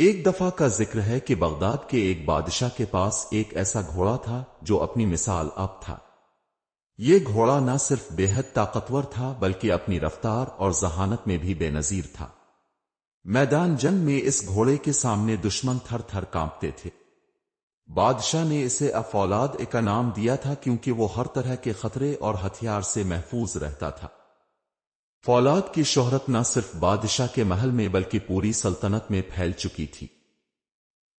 ایک دفعہ کا ذکر ہے کہ بغداد کے ایک بادشاہ کے پاس ایک ایسا گھوڑا تھا جو اپنی مثال اب تھا۔ یہ گھوڑا نہ صرف بے حد طاقتور تھا بلکہ اپنی رفتار اور ذہانت میں بھی بے نظیر تھا۔ میدان جنگ میں اس گھوڑے کے سامنے دشمن تھر تھر کانپتے تھے۔ بادشاہ نے اسے فولاد کا نام دیا تھا کیونکہ وہ ہر طرح کے خطرے اور ہتھیار سے محفوظ رہتا تھا۔ فولاد کی شہرت نہ صرف بادشاہ کے محل میں بلکہ پوری سلطنت میں پھیل چکی تھی۔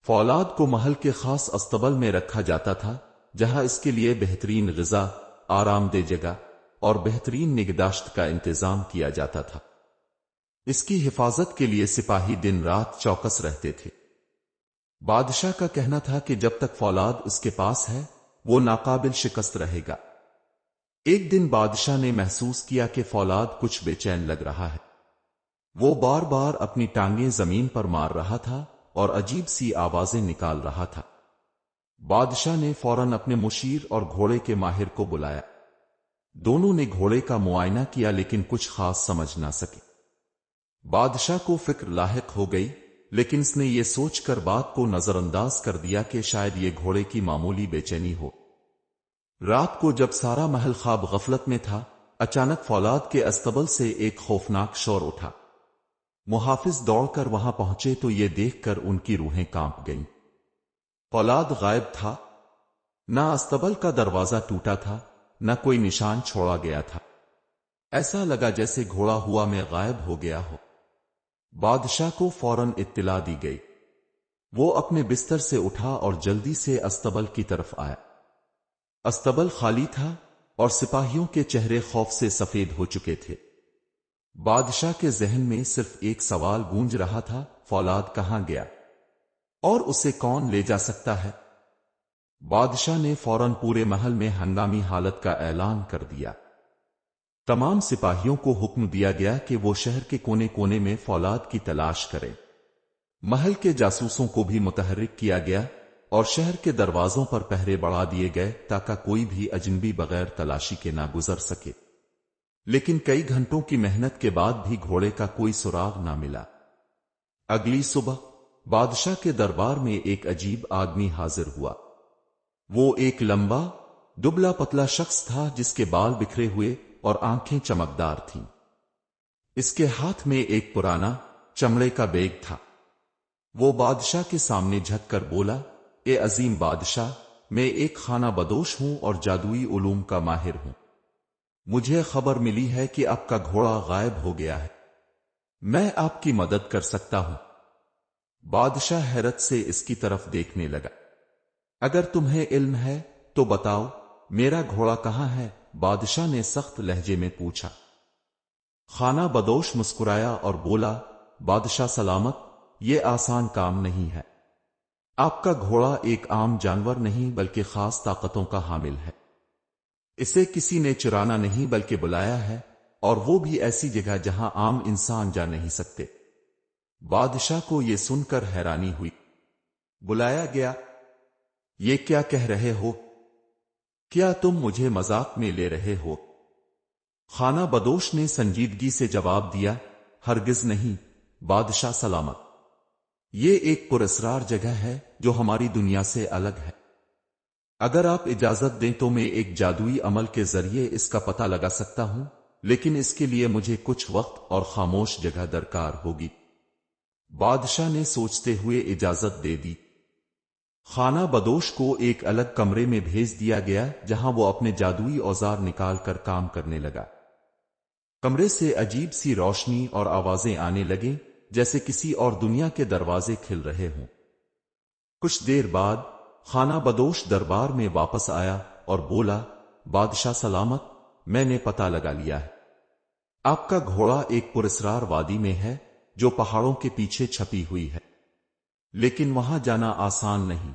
فولاد کو محل کے خاص استبل میں رکھا جاتا تھا جہاں اس کے لیے بہترین غذا، آرام دہ جگہ اور بہترین نگہداشت کا انتظام کیا جاتا تھا۔ اس کی حفاظت کے لیے سپاہی دن رات چوکس رہتے تھے۔ بادشاہ کا کہنا تھا کہ جب تک فولاد اس کے پاس ہے وہ ناقابل شکست رہے گا۔ ایک دن بادشاہ نے محسوس کیا کہ فولاد کچھ بے چین لگ رہا ہے۔ وہ بار بار اپنی ٹانگیں زمین پر مار رہا تھا اور عجیب سی آوازیں نکال رہا تھا۔ بادشاہ نے فوراً اپنے مشیر اور گھوڑے کے ماہر کو بلایا۔ دونوں نے گھوڑے کا معائنہ کیا لیکن کچھ خاص سمجھ نہ سکے۔ بادشاہ کو فکر لاحق ہو گئی، لیکن اس نے یہ سوچ کر بات کو نظر انداز کر دیا کہ شاید یہ گھوڑے کی معمولی بے چینی ہو۔ رات کو جب سارا محل خواب غفلت میں تھا، اچانک فولاد کے استبل سے ایک خوفناک شور اٹھا۔ محافظ دوڑ کر وہاں پہنچے تو یہ دیکھ کر ان کی روحیں کانپ گئیں۔ فولاد غائب تھا۔ نہ استبل کا دروازہ ٹوٹا تھا، نہ کوئی نشان چھوڑا گیا تھا۔ ایسا لگا جیسے گھوڑا ہوا میں غائب ہو گیا ہو۔ بادشاہ کو فوراً اطلاع دی گئی۔ وہ اپنے بستر سے اٹھا اور جلدی سے استبل کی طرف آیا۔ استبل خالی تھا اور سپاہیوں کے چہرے خوف سے سفید ہو چکے تھے۔ بادشاہ کے ذہن میں صرف ایک سوال گونج رہا تھا، فولاد کہاں گیا اور اسے کون لے جا سکتا ہے؟ بادشاہ نے فوراً پورے محل میں ہنگامی حالت کا اعلان کر دیا۔ تمام سپاہیوں کو حکم دیا گیا کہ وہ شہر کے کونے کونے میں فولاد کی تلاش کریں۔ محل کے جاسوسوں کو بھی متحرک کیا گیا اور شہر کے دروازوں پر پہرے بڑھا دیے گئے تاکہ کوئی بھی اجنبی بغیر تلاشی کے نہ گزر سکے۔ لیکن کئی گھنٹوں کی محنت کے بعد بھی گھوڑے کا کوئی سراغ نہ ملا۔ اگلی صبح بادشاہ کے دربار میں ایک عجیب آدمی حاضر ہوا۔ وہ ایک لمبا، دبلا پتلا شخص تھا جس کے بال بکھرے ہوئے اور آنکھیں چمکدار تھیں۔ اس کے ہاتھ میں ایک پرانا چمڑے کا بیگ تھا۔ وہ بادشاہ کے سامنے جھک کر بولا، اے عظیم بادشاہ، میں ایک خانہ بدوش ہوں اور جادوئی علوم کا ماہر ہوں۔ مجھے خبر ملی ہے کہ آپ کا گھوڑا غائب ہو گیا ہے۔ میں آپ کی مدد کر سکتا ہوں۔ بادشاہ حیرت سے اس کی طرف دیکھنے لگا۔ اگر تمہیں علم ہے تو بتاؤ، میرا گھوڑا کہاں ہے؟ بادشاہ نے سخت لہجے میں پوچھا۔ خانہ بدوش مسکرایا اور بولا، بادشاہ سلامت، یہ آسان کام نہیں ہے۔ آپ کا گھوڑا ایک عام جانور نہیں بلکہ خاص طاقتوں کا حامل ہے۔ اسے کسی نے چرانا نہیں بلکہ بلایا ہے، اور وہ بھی ایسی جگہ جہاں عام انسان جا نہیں سکتے۔ بادشاہ کو یہ سن کر حیرانی ہوئی۔ بلایا گیا؟ یہ کیا کہہ رہے ہو؟ کیا تم مجھے مذاق میں لے رہے ہو؟ خانہ بدوش نے سنجیدگی سے جواب دیا، ہرگز نہیں، بادشاہ سلامت۔ یہ ایک پراسرار جگہ ہے جو ہماری دنیا سے الگ ہے۔ اگر آپ اجازت دیں تو میں ایک جادوئی عمل کے ذریعے اس کا پتہ لگا سکتا ہوں، لیکن اس کے لیے مجھے کچھ وقت اور خاموش جگہ درکار ہوگی۔ بادشاہ نے سوچتے ہوئے اجازت دے دی۔ خانہ بدوش کو ایک الگ کمرے میں بھیج دیا گیا جہاں وہ اپنے جادوئی اوزار نکال کر کام کرنے لگا۔ کمرے سے عجیب سی روشنی اور آوازیں آنے لگیں جیسے کسی اور دنیا کے دروازے کھل رہے ہوں۔ کچھ دیر بعد خانہ بدوش دربار میں واپس آیا اور بولا، بادشاہ سلامت، میں نے پتہ لگا لیا ہے۔ آپ کا گھوڑا ایک پراسرار وادی میں ہے جو پہاڑوں کے پیچھے چھپی ہوئی ہے، لیکن وہاں جانا آسان نہیں۔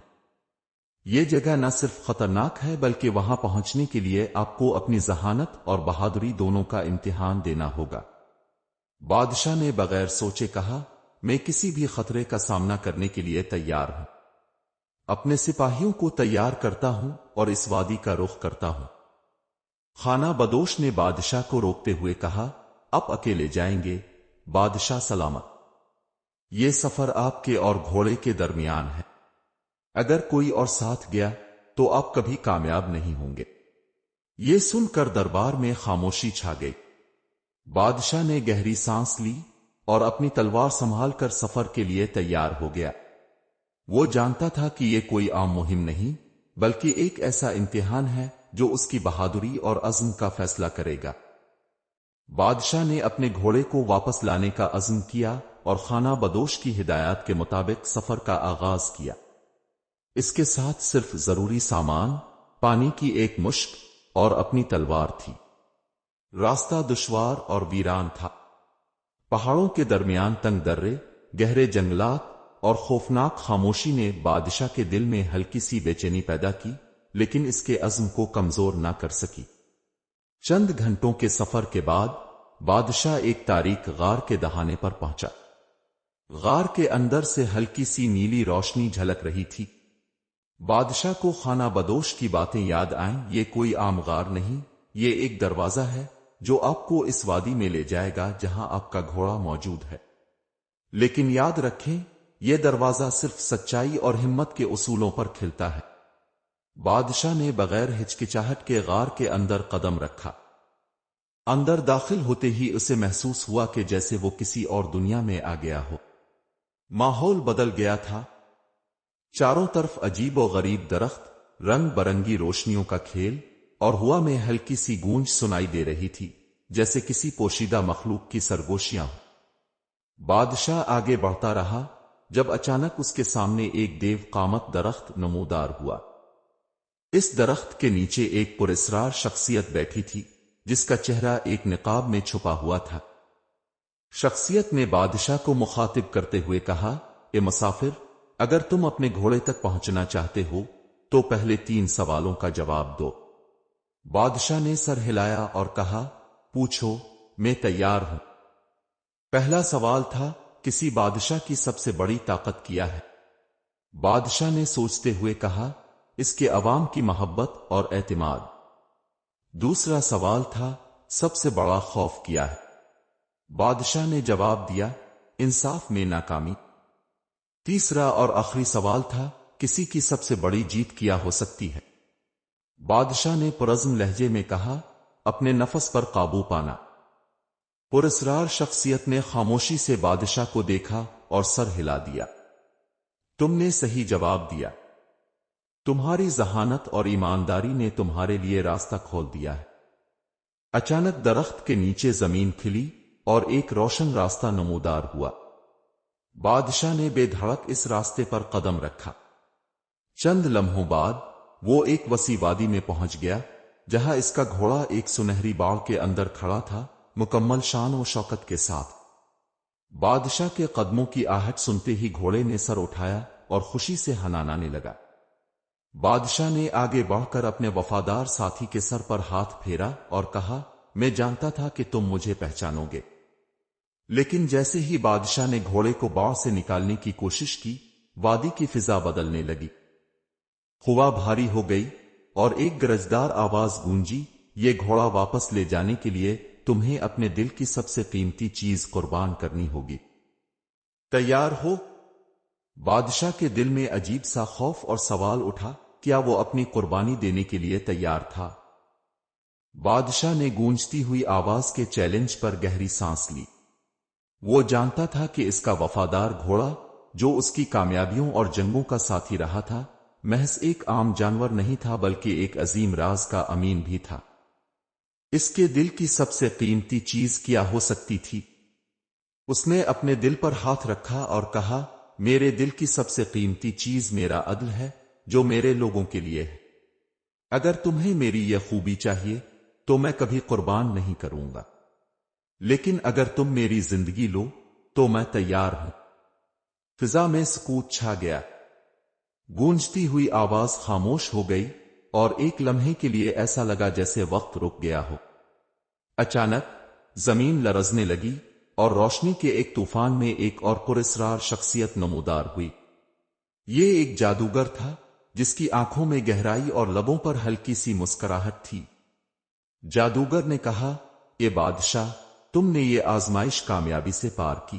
یہ جگہ نہ صرف خطرناک ہے بلکہ وہاں پہنچنے کے لیے آپ کو اپنی ذہانت اور بہادری دونوں کا امتحان دینا ہوگا۔ بادشاہ نے بغیر سوچے کہا، میں کسی بھی خطرے کا سامنا کرنے کے لیے تیار ہوں۔ اپنے سپاہیوں کو تیار کرتا ہوں اور اس وادی کا رخ کرتا ہوں۔ خانہ بدوش نے بادشاہ کو روکتے ہوئے کہا، آپ اکیلے جائیں گے؟ بادشاہ سلامت۔ یہ سفر آپ کے اور گھوڑے کے درمیان ہے، اگر کوئی اور ساتھ گیا تو آپ کبھی کامیاب نہیں ہوں گے۔ یہ سن کر دربار میں خاموشی چھا گئی۔ بادشاہ نے گہری سانس لی اور اپنی تلوار سنبھال کر سفر کے لیے تیار ہو گیا۔ وہ جانتا تھا کہ یہ کوئی عام مہم نہیں، بلکہ ایک ایسا امتحان ہے جو اس کی بہادری اور عزم کا فیصلہ کرے گا۔ بادشاہ نے اپنے گھوڑے کو واپس لانے کا عزم کیا اور خانہ بدوش کی ہدایات کے مطابق سفر کا آغاز کیا۔ اس کے ساتھ صرف ضروری سامان، پانی کی ایک مشک اور اپنی تلوار تھی۔ راستہ دشوار اور ویران تھا۔ پہاڑوں کے درمیان تنگ درے، گہرے جنگلات اور خوفناک خاموشی نے بادشاہ کے دل میں ہلکی سی بے چینی پیدا کی، لیکن اس کے عزم کو کمزور نہ کر سکی۔ چند گھنٹوں کے سفر کے بعد بادشاہ ایک تاریک غار کے دہانے پر پہنچا۔ غار کے اندر سے ہلکی سی نیلی روشنی جھلک رہی تھی۔ بادشاہ کو خانہ بدوش کی باتیں یاد آئیں۔ یہ کوئی عام غار نہیں، یہ ایک دروازہ ہے جو آپ کو اس وادی میں لے جائے گا جہاں آپ کا گھوڑا موجود ہے۔ لیکن یاد رکھیں، یہ دروازہ صرف سچائی اور ہمت کے اصولوں پر کھلتا ہے۔ بادشاہ نے بغیر ہچکچاہٹ کے غار کے اندر قدم رکھا۔ اندر داخل ہوتے ہی اسے محسوس ہوا کہ جیسے وہ کسی اور دنیا میں آ گیا ہو۔ ماحول بدل گیا تھا۔ چاروں طرف عجیب و غریب درخت، رنگ برنگی روشنیوں کا کھیل، اور ہوا میں ہلکی سی گونج سنائی دے رہی تھی، جیسے کسی پوشیدہ مخلوق کی سرگوشیاں ہوں۔ بادشاہ آگے بڑھتا رہا جب اچانک اس کے سامنے ایک دیو قامت درخت نمودار ہوا۔ اس درخت کے نیچے ایک پراسرار شخصیت بیٹھی تھی، جس کا چہرہ ایک نقاب میں چھپا ہوا تھا۔ شخصیت نے بادشاہ کو مخاطب کرتے ہوئے کہا، اے مسافر، اگر تم اپنے گھوڑے تک پہنچنا چاہتے ہو تو پہلے 3 سوالوں کا جواب دو۔ بادشاہ نے سر ہلایا اور کہا، پوچھو، میں تیار ہوں۔ پہلا سوال تھا، کسی بادشاہ کی سب سے بڑی طاقت کیا ہے؟ بادشاہ نے سوچتے ہوئے کہا، اس کے عوام کی محبت اور اعتماد۔ دوسرا سوال تھا، سب سے بڑا خوف کیا ہے؟ بادشاہ نے جواب دیا، انصاف میں ناکامی۔ تیسرا اور آخری سوال تھا، کسی کی سب سے بڑی جیت کیا ہو سکتی ہے؟ بادشاہ نے پرعزم لہجے میں کہا، اپنے نفس پر قابو پانا۔ پراسرار شخصیت نے خاموشی سے بادشاہ کو دیکھا اور سر ہلا دیا۔ تم نے صحیح جواب دیا۔ تمہاری ذہانت اور ایمانداری نے تمہارے لیے راستہ کھول دیا ہے۔ اچانک درخت کے نیچے زمین کھلی اور ایک روشن راستہ نمودار ہوا۔ بادشاہ نے بے دھڑک اس راستے پر قدم رکھا۔ چند لمحوں بعد وہ ایک وسیع وادی میں پہنچ گیا، جہاں اس کا گھوڑا ایک سنہری باڑ کے اندر کھڑا تھا، مکمل شان و شوکت کے ساتھ۔ بادشاہ کے قدموں کی آہٹ سنتے ہی گھوڑے نے سر اٹھایا اور خوشی سے ہنانانے لگا۔ بادشاہ نے آگے بڑھ کر اپنے وفادار ساتھی کے سر پر ہاتھ پھیرا اور کہا، میں جانتا تھا کہ تم مجھے پہچانو گے۔ لیکن جیسے ہی بادشاہ نے گھوڑے کو باڑ سے نکالنے کی کوشش کی، وادی کی فضا بدلنے لگی۔ ہوا بھاری ہو گئی اور ایک گرجدار آواز گونجی، یہ گھوڑا واپس لے جانے کے لیے تمہیں اپنے دل کی سب سے قیمتی چیز قربان کرنی ہوگی۔ تیار ہو؟ بادشاہ کے دل میں عجیب سا خوف اور سوال اٹھا، کیا وہ اپنی قربانی دینے کے لیے تیار تھا؟ بادشاہ نے گونجتی ہوئی آواز کے چیلنج پر گہری سانس لی۔ وہ جانتا تھا کہ اس کا وفادار گھوڑا، جو اس کی کامیابیوں اور جنگوں کا ساتھی رہا تھا، محض ایک عام جانور نہیں تھا بلکہ ایک عظیم راز کا امین بھی تھا۔ اس کے دل کی سب سے قیمتی چیز کیا ہو سکتی تھی؟ اس نے اپنے دل پر ہاتھ رکھا اور کہا، میرے دل کی سب سے قیمتی چیز میرا عدل ہے، جو میرے لوگوں کے لیے ہے۔ اگر تمہیں میری یہ خوبی چاہیے تو میں کبھی قربان نہیں کروں گا، لیکن اگر تم میری زندگی لو تو میں تیار ہوں۔ فضا میں سکوت چھا گیا۔ گونجتی ہوئی آواز خاموش ہو گئی اور ایک لمحے کے لیے ایسا لگا جیسے وقت رک گیا ہو۔ اچانک زمین لرزنے لگی اور روشنی کے ایک طوفان میں ایک اور پراسرار شخصیت نمودار ہوئی۔ یہ ایک جادوگر تھا، جس کی آنکھوں میں گہرائی اور لبوں پر ہلکی سی مسکراہٹ تھی۔ جادوگر نے کہا، اے بادشاہ، تم نے یہ آزمائش کامیابی سے پار کی۔